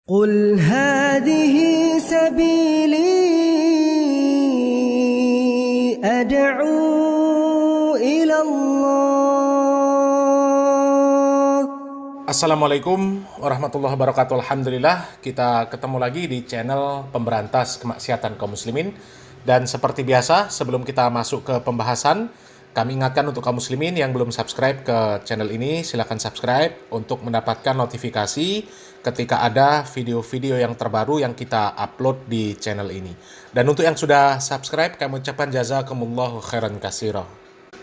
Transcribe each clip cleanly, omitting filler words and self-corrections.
قل هذه سبيلي أدعو إلى الله. Assalamualaikum warahmatullahi wabarakatuh. Alhamdulillah, kita ketemu lagi di channel pemberantas kemaksiatan kaum muslimin. Dan seperti biasa, sebelum kita masuk ke pembahasan, kami ingatkan untuk kaum muslimin yang belum subscribe ke channel ini, silakan subscribe untuk mendapatkan notifikasi ketika ada video-video yang terbaru yang kita upload di channel ini. Dan untuk yang sudah subscribe, kami ucapkan jazakumullahu khairan katsira.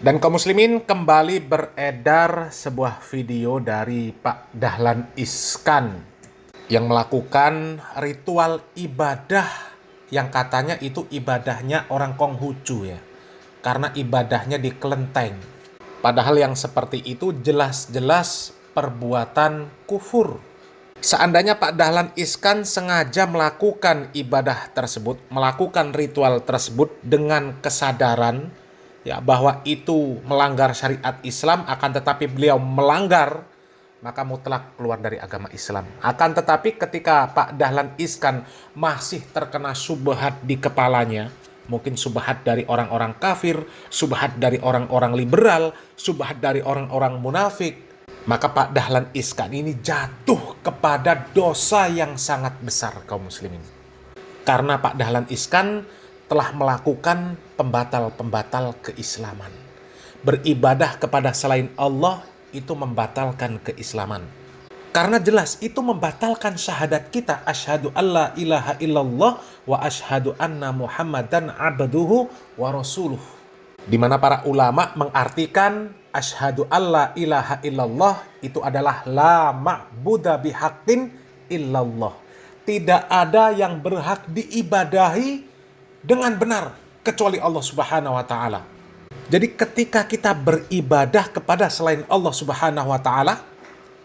Dan kaum muslimin, kembali beredar sebuah video dari Pak Dahlan Iskan yang melakukan ritual ibadah yang katanya itu ibadahnya orang Konghucu ya. Karena ibadahnya di kelenteng. Padahal yang seperti itu jelas-jelas perbuatan kufur. Seandainya Pak Dahlan Iskan sengaja melakukan ibadah tersebut, melakukan ritual tersebut dengan kesadaran ya bahwa itu melanggar syariat Islam, akan tetapi beliau melanggar, maka mutlak keluar dari agama Islam. Akan tetapi ketika Pak Dahlan Iskan masih terkena subhat di kepalanya, mungkin subhat dari orang-orang kafir, subhat dari orang-orang liberal, subhat dari orang-orang munafik, maka Pak Dahlan Iskan ini jatuh kepada dosa yang sangat besar kaum muslimin. Karena Pak Dahlan Iskan telah melakukan pembatal-pembatal keislaman. Beribadah kepada selain Allah itu membatalkan keislaman. Karena jelas itu membatalkan syahadat kita, asyhadu alla ilaha illallah wa asyhadu anna muhammadan abduhu wa rasuluh. Di mana para ulama mengartikan asyhadu alla ilaha illallah itu adalah la ma'buda bihaqqin illallah. Tidak ada yang berhak diibadahi dengan benar kecuali Allah Subhanahu wa taala. Jadi ketika kita beribadah kepada selain Allah Subhanahu wa taala,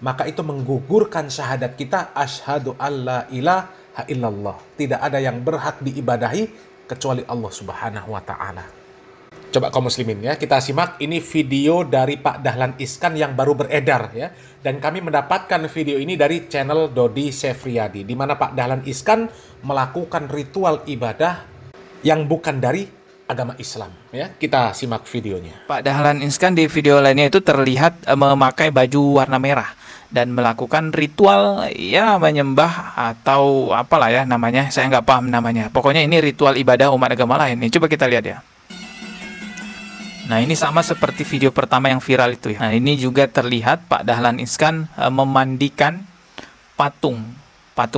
maka itu menggugurkan syahadat kita, asyhadu alla ilaha illallah. Tidak ada yang berhak diibadahi kecuali Allah Subhanahu wa taala. Coba kaum muslimin ya, kita simak ini video dari Pak Dahlan Iskan yang baru beredar ya. Dan kami mendapatkan video ini dari channel Dodi Sefriadi, di mana Pak Dahlan Iskan melakukan ritual ibadah yang bukan dari agama Islam ya. Kita simak videonya. Pak Dahlan Iskan di video lainnya itu terlihat memakai baju warna merah dan melakukan ritual ya menyembah atau apalah ya namanya, saya nggak paham namanya. Pokoknya ini ritual ibadah umat agama lain. Ini coba kita lihat ya. Nah, ini sama seperti video pertama yang viral itu ya. Nah, ini juga terlihat Pak Dahlan Iskan memandikan patung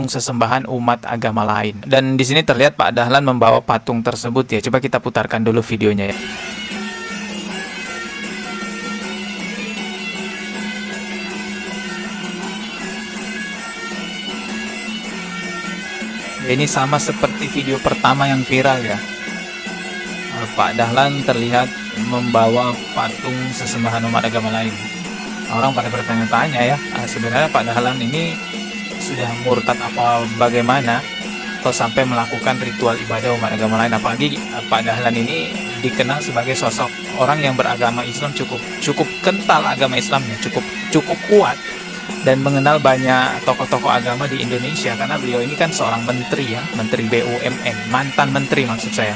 sesembahan umat agama lain. Dan di sini terlihat Pak Dahlan membawa patung tersebut ya. Coba kita putarkan dulu videonya ya. Ini sama seperti video pertama yang viral ya. Pak Dahlan terlihat membawa patung sesembahan umat agama lain. Orang pada bertanya-tanya ya, sebenarnya Pak Dahlan ini sudah murtad apa bagaimana kok sampai melakukan ritual ibadah umat agama lain. Apalagi Pak Dahlan ini dikenal sebagai sosok orang yang beragama Islam cukup kental, agama Islamnya cukup kuat, dan mengenal banyak tokoh-tokoh agama di Indonesia karena beliau ini kan seorang menteri ya, menteri BUMN, mantan menteri maksud saya.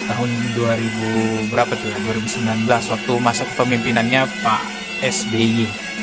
Tahun 2000 berapa tuh ya? 2019 waktu masa kepemimpinannya Pak SBY.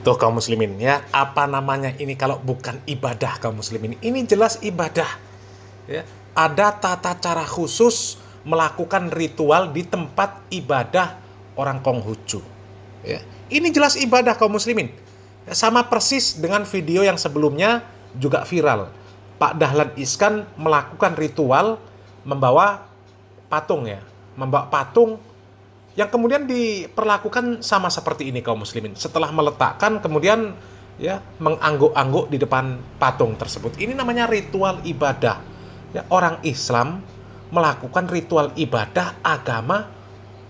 Tuh kaum muslimin ya, apa namanya ini kalau bukan ibadah kaum muslimin? Ini jelas ibadah. Ya. Ada tata cara khusus melakukan ritual di tempat ibadah orang Konghucu. Ya. Ini jelas ibadah kaum muslimin. Ya, sama persis dengan video yang sebelumnya juga viral. Pak Dahlan Iskan melakukan ritual membawa patung ya, membawa patung yang kemudian diperlakukan sama seperti ini kaum muslimin. Setelah meletakkan kemudian ya mengangguk-angguk di depan patung tersebut. Ini namanya ritual ibadah. Ya, orang Islam melakukan ritual ibadah agama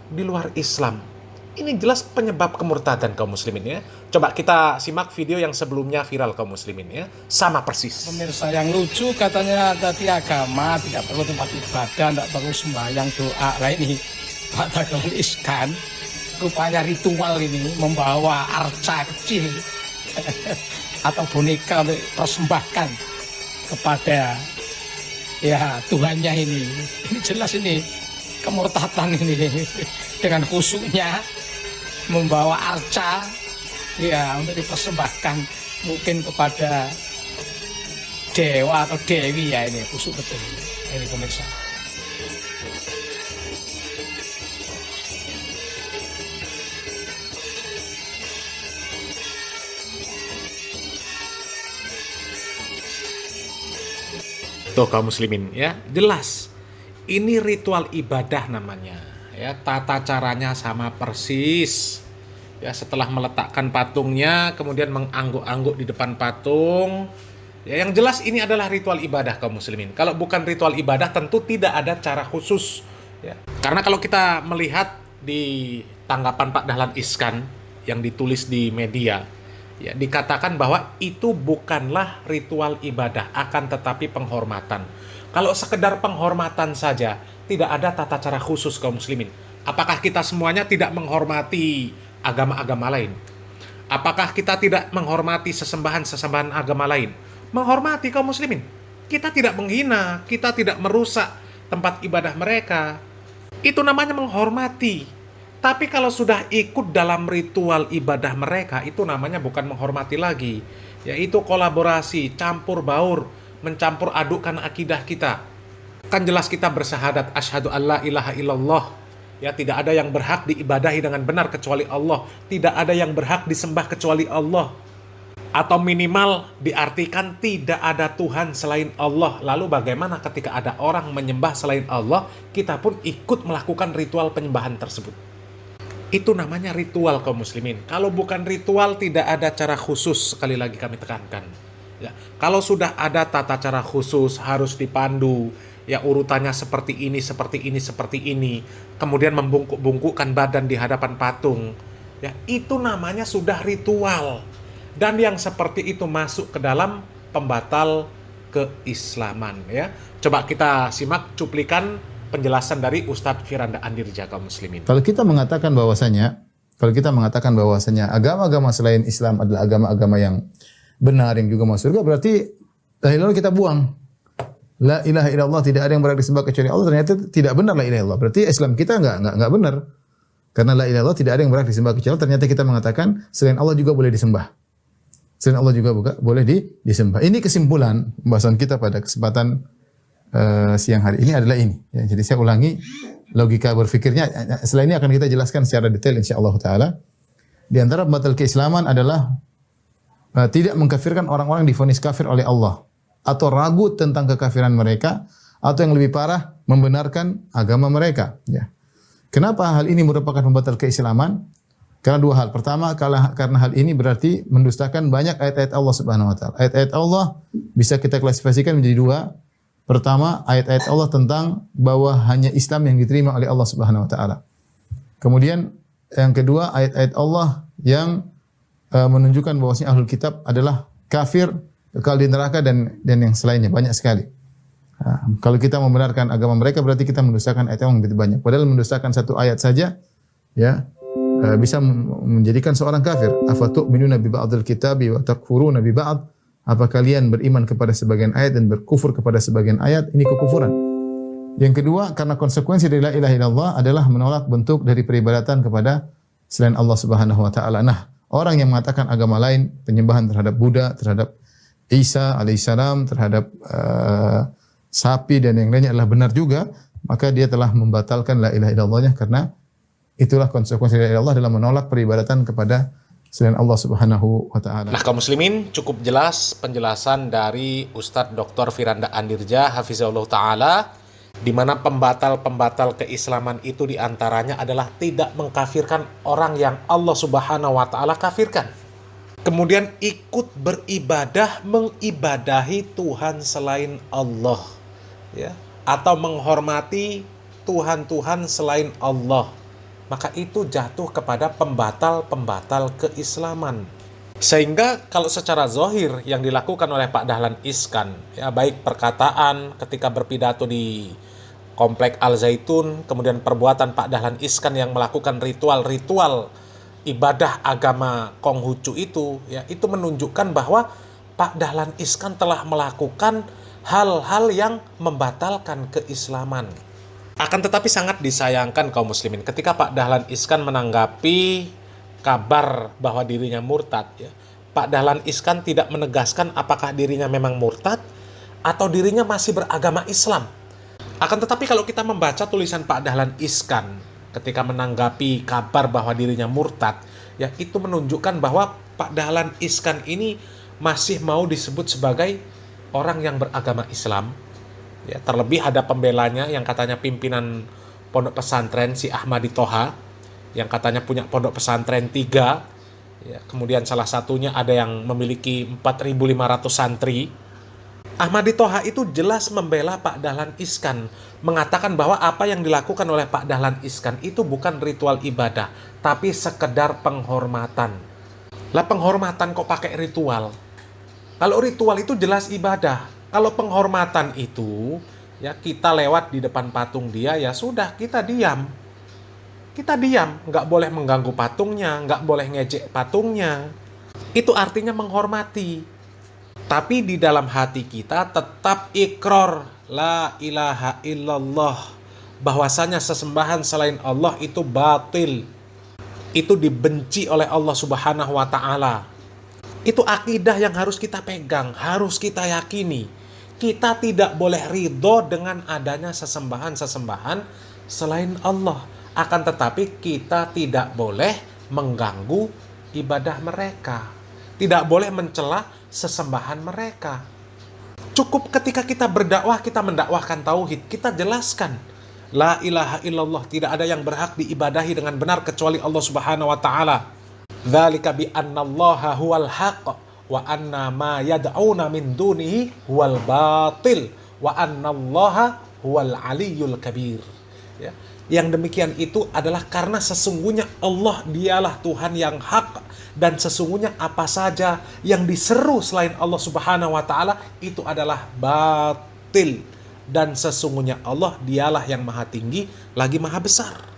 di luar Islam. Ini jelas penyebab kemurtadan kaum muslimin ya. Coba kita simak video yang sebelumnya viral kaum muslimin ya. Sama persis. Pemirsa yang lucu katanya tadi agama tidak perlu tempat ibadah, tidak perlu sembahyang doa. Nah ini Pak Dahlan Iskan rupanya ritual ini membawa arca kecil atau boneka untuk persembahkan kepada ya Tuhannya ini. Ini jelas ini kemurtadan ini dengan khusyuknya membawa arca ya untuk dipersembahkan mungkin kepada dewa atau dewi ya, ini khusyuk betul ini pemirsa. Tuh kaum muslimin ya, jelas ini ritual ibadah namanya ya, tata caranya sama persis ya. Setelah meletakkan patungnya kemudian mengangguk-angguk di depan patung ya, yang jelas ini adalah ritual ibadah kaum muslimin. Kalau bukan ritual ibadah tentu tidak ada cara khusus ya. Karena kalau kita melihat di tanggapan Pak Dahlan Iskan yang ditulis di media ya, dikatakan bahwa itu bukanlah ritual ibadah, akan tetapi penghormatan. Kalau sekedar penghormatan saja, tidak ada tata cara khusus kaum muslimin. Apakah kita semuanya tidak menghormati agama-agama lain? Apakah kita tidak menghormati sesembahan-sesembahan agama lain? Menghormati kaum muslimin. Kita tidak menghina, kita tidak merusak tempat ibadah mereka. Itu namanya menghormati. Tapi kalau sudah ikut dalam ritual ibadah mereka, itu namanya bukan menghormati lagi. Yaitu kolaborasi, campur baur, mencampur adukkan akidah kita. Kan jelas kita bersyahadat asyhadu alla ilaha illallah. Ya, tidak ada yang berhak diibadahi dengan benar kecuali Allah. Tidak ada yang berhak disembah kecuali Allah. Atau minimal diartikan tidak ada Tuhan selain Allah. Lalu bagaimana ketika ada orang menyembah selain Allah, kita pun ikut melakukan ritual penyembahan tersebut. Itu namanya ritual kaum muslimin. Kalau bukan ritual, tidak ada cara khusus, sekali lagi kami tekankan. Ya, kalau sudah ada tata cara khusus, harus dipandu, ya urutannya seperti ini, seperti ini, seperti ini, kemudian membungkuk-bungkukkan badan di hadapan patung, ya itu namanya sudah ritual. Dan yang seperti itu masuk ke dalam pembatal keislaman. Ya, coba kita simak cuplikan penjelasan dari Ustadz Firanda Andirja kaum muslimin. Kalau kita mengatakan bahwasanya agama-agama selain Islam adalah agama-agama yang benar, yang juga masuk surga, berarti la ilaha illallah kita buang. La ilaha illallah, tidak ada yang berhak disembah kecuali Allah, ternyata tidak benar la ilaha illallah. Berarti Islam kita enggak benar. Karena la ilaha illallah tidak ada yang berhak disembah kecuali Allah, ternyata kita mengatakan selain Allah juga boleh disembah. Selain Allah juga boleh disembah. Ini kesimpulan pembahasan kita pada kesempatan siang hari ini adalah ini. Ya, jadi saya ulangi logika berfikirnya. Setelah ini akan kita jelaskan secara detail insyaallah taala. Di antara pembatal keislaman adalah tidak mengkafirkan orang-orang divonis kafir oleh Allah, atau ragu tentang kekafiran mereka, atau yang lebih parah membenarkan agama mereka. Ya. Kenapa hal ini merupakan pembatal keislaman? Karena dua hal. Pertama, karena hal ini berarti mendustakan banyak ayat-ayat Allah Subhanahu wa taala. Ayat-ayat Allah bisa kita klasifikasikan menjadi dua. Pertama, ayat-ayat Allah tentang bahwa hanya Islam yang diterima oleh Allah Subhanahu wa taala. Kemudian yang kedua, ayat-ayat Allah yang menunjukkan bahwasanya ahlul kitab adalah kafir, kekal di neraka dan yang selainnya, banyak sekali. Kalau kita membenarkan agama mereka berarti kita mendustakan ayat yang begitu banyak. Padahal mendustakan satu ayat saja ya bisa menjadikan seorang kafir. Afatu'minuna bi ba'dil kitabi wa takfuruna bi ba'd? Apa kalian beriman kepada sebagian ayat dan berkufur kepada sebagian ayat? Ini kekufuran. Yang kedua, karena konsekuensi dari la ilaha illallah adalah menolak bentuk dari peribadatan kepada selain Allah Subhanahu wa taala. Nah, orang yang mengatakan agama lain, penyembahan terhadap Buddha, terhadap Isa alaihissalam, terhadap sapi dan yang lainnya adalah benar juga, maka dia telah membatalkan la ilaha illallahnya, karena itulah konsekuensi la ilaha illallah adalah menolak peribadatan kepada selain Allah Subhanahu wa taala. Nah, kaum muslimin, cukup jelas penjelasan dari Ustadz Dr. Firanda Andirja hafizahullah taala, di mana pembatal-pembatal keislaman itu diantaranya adalah tidak mengkafirkan orang yang Allah Subhanahu wa taala kafirkan. kemudian ikut beribadah, mengibadahi Tuhan selain Allah, ya, atau menghormati Tuhan-Tuhan selain Allah, maka itu jatuh kepada pembatal-pembatal keislaman. Sehingga kalau secara zahir yang dilakukan oleh Pak Dahlan Iskan, ya, baik perkataan ketika berpidato di Komplek Al Zaitun, kemudian perbuatan Pak Dahlan Iskan yang melakukan ritual-ritual ibadah agama Konghucu itu, ya, itu menunjukkan bahwa Pak Dahlan Iskan telah melakukan hal-hal yang membatalkan keislaman. Akan tetapi sangat disayangkan kaum muslimin ketika Pak Dahlan Iskan menanggapi kabar bahwa dirinya murtad, ya, Pak Dahlan Iskan tidak menegaskan apakah dirinya memang murtad atau dirinya masih beragama Islam. Akan tetapi kalau kita membaca tulisan Pak Dahlan Iskan ketika menanggapi kabar bahwa dirinya murtad, ya, itu menunjukkan bahwa Pak Dahlan Iskan ini masih mau disebut sebagai orang yang beragama Islam. Ya, terlebih ada pembelanya yang katanya pimpinan pondok pesantren, si Ahmadi Toha, yang katanya punya pondok pesantren 3, ya, kemudian salah satunya ada yang memiliki 4.500 santri. Ahmadi Toha itu jelas membela Pak Dahlan Iskan, mengatakan bahwa apa yang dilakukan oleh Pak Dahlan Iskan itu bukan ritual ibadah, tapi sekedar penghormatan. Lah, penghormatan kok pakai ritual? Kalau ritual itu jelas ibadah. Kalau penghormatan itu, ya, kita lewat di depan patung dia, ya sudah, kita diam. Kita diam, nggak boleh mengganggu patungnya, nggak boleh ngejek patungnya. Itu artinya menghormati. Tapi di dalam hati kita tetap ikrar la ilaha illallah, bahwasanya sesembahan selain Allah itu batil. Itu dibenci oleh Allah Subhanahu wa taala. Itu akidah yang harus kita pegang, harus kita yakini. Kita tidak boleh ridho dengan adanya sesembahan-sesembahan selain Allah. Akan tetapi kita tidak boleh mengganggu ibadah mereka. Tidak boleh mencela sesembahan mereka. Cukup ketika kita berdakwah, kita mendakwahkan tauhid, kita jelaskan la ilaha illallah, tidak ada yang berhak diibadahi dengan benar kecuali Allah Subhanahu wa taala. Dzalika bi annallaha huwal haqq wa anna ma yad'una min dunihi huwal batil wa annallaha huwal aliyyul kabir. Ya. Yang demikian itu adalah karena sesungguhnya Allah dialah Tuhan yang hak, dan sesungguhnya apa saja yang diseru selain Allah Subhanahu wa taala itu adalah batil, dan sesungguhnya Allah dialah yang maha tinggi lagi maha besar.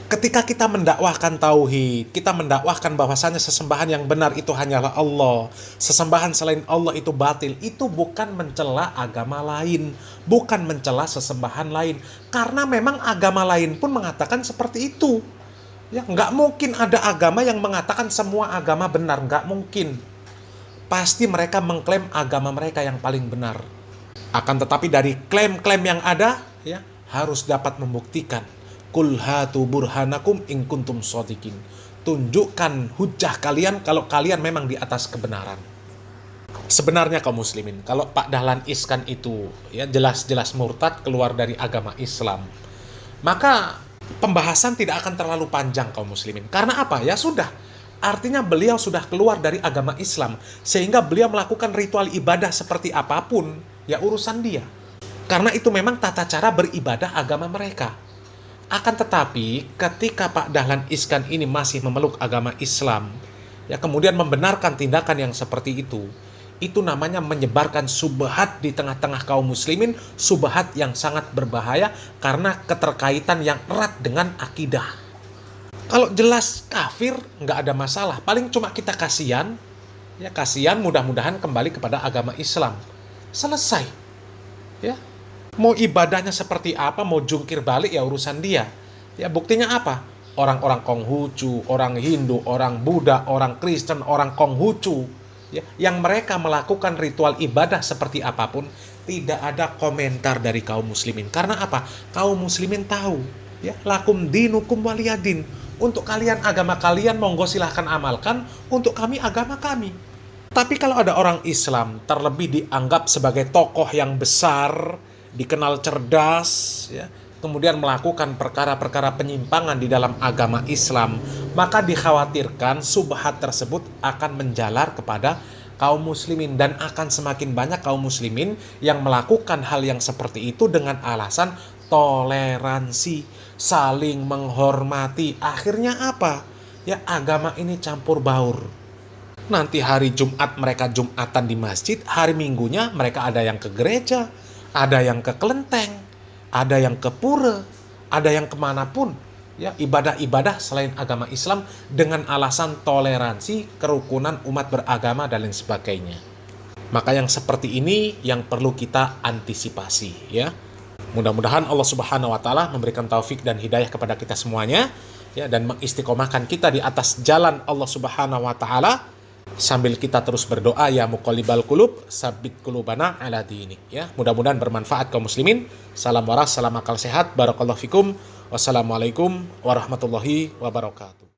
Ketika kita mendakwahkan tauhid, kita mendakwahkan bahwasanya sesembahan yang benar itu hanyalah Allah, sesembahan selain Allah itu batil, itu bukan mencela agama lain, bukan mencela sesembahan lain, karena memang agama lain pun mengatakan seperti itu. Ya, nggak mungkin ada agama yang mengatakan semua agama benar, nggak mungkin. Pasti mereka mengklaim agama mereka yang paling benar. Akan tetapi dari klaim-klaim yang ada, ya, harus dapat membuktikan. Qul hatu burhanakum in kuntum shodiqin. Tunjukkan hujah kalian kalau kalian memang di atas kebenaran. Sebenarnya kaum muslimin, kalau Pak Dahlan Iskan itu, ya, jelas-jelas murtad, keluar dari agama Islam, maka pembahasan tidak akan terlalu panjang kaum muslimin. Karena apa? Ya sudah, artinya beliau sudah keluar dari agama Islam, sehingga beliau melakukan ritual ibadah seperti apapun, ya urusan dia. Karena itu memang tata cara beribadah agama mereka. Akan tetapi ketika Pak Dahlan Iskan ini masih memeluk agama Islam, ya, kemudian membenarkan tindakan yang seperti itu namanya menyebarkan subhat di tengah-tengah kaum muslimin, subhat yang sangat berbahaya karena keterkaitan yang erat dengan akidah. Kalau jelas kafir nggak ada masalah, paling cuma kita kasihan, ya kasihan, mudah-mudahan kembali kepada agama Islam. Selesai. Ya. Mau ibadahnya seperti apa, mau jungkir balik, ya urusan dia. Ya buktinya apa? Orang-orang Konghucu, orang Hindu, orang Buddha, orang Kristen, orang Konghucu, ya, yang mereka melakukan ritual ibadah seperti apapun, tidak ada komentar dari kaum muslimin. Karena apa? Kaum muslimin tahu, ya, lakum dinukum waliyadin. Untuk kalian agama kalian, monggo silahkan amalkan. Untuk kami agama kami. Tapi kalau ada orang Islam, terlebih dianggap sebagai tokoh yang besar, dikenal cerdas, ya, kemudian melakukan perkara-perkara penyimpangan di dalam agama Islam, maka dikhawatirkan subhat tersebut akan menjalar kepada kaum muslimin, dan akan semakin banyak kaum muslimin yang melakukan hal yang seperti itu dengan alasan toleransi, saling menghormati. Akhirnya apa? Ya, agama ini campur baur. Nanti hari Jumat mereka Jumatan di masjid, hari Minggunya mereka ada yang ke gereja, ada yang ke kelenteng, ada yang ke pura, ada yang kemanapun. Ya, ibadah-ibadah selain agama Islam dengan alasan toleransi, kerukunan umat beragama dan lain sebagainya. Maka yang seperti ini yang perlu kita antisipasi, ya. Mudah-mudahan Allah Subhanahu wa taala memberikan taufik dan hidayah kepada kita semuanya, ya, dan mengistiqomahkan kita di atas jalan Allah Subhanahu wa taala sambil kita terus berdoa, ya muqallibal qulub sabbit qulubana ala dinik, ya. Mudah-mudahan bermanfaat kaum muslimin. Salam waras, salam akal sehat. Barakallahu fikum. Wassalamualaikum warahmatullahi wabarakatuh.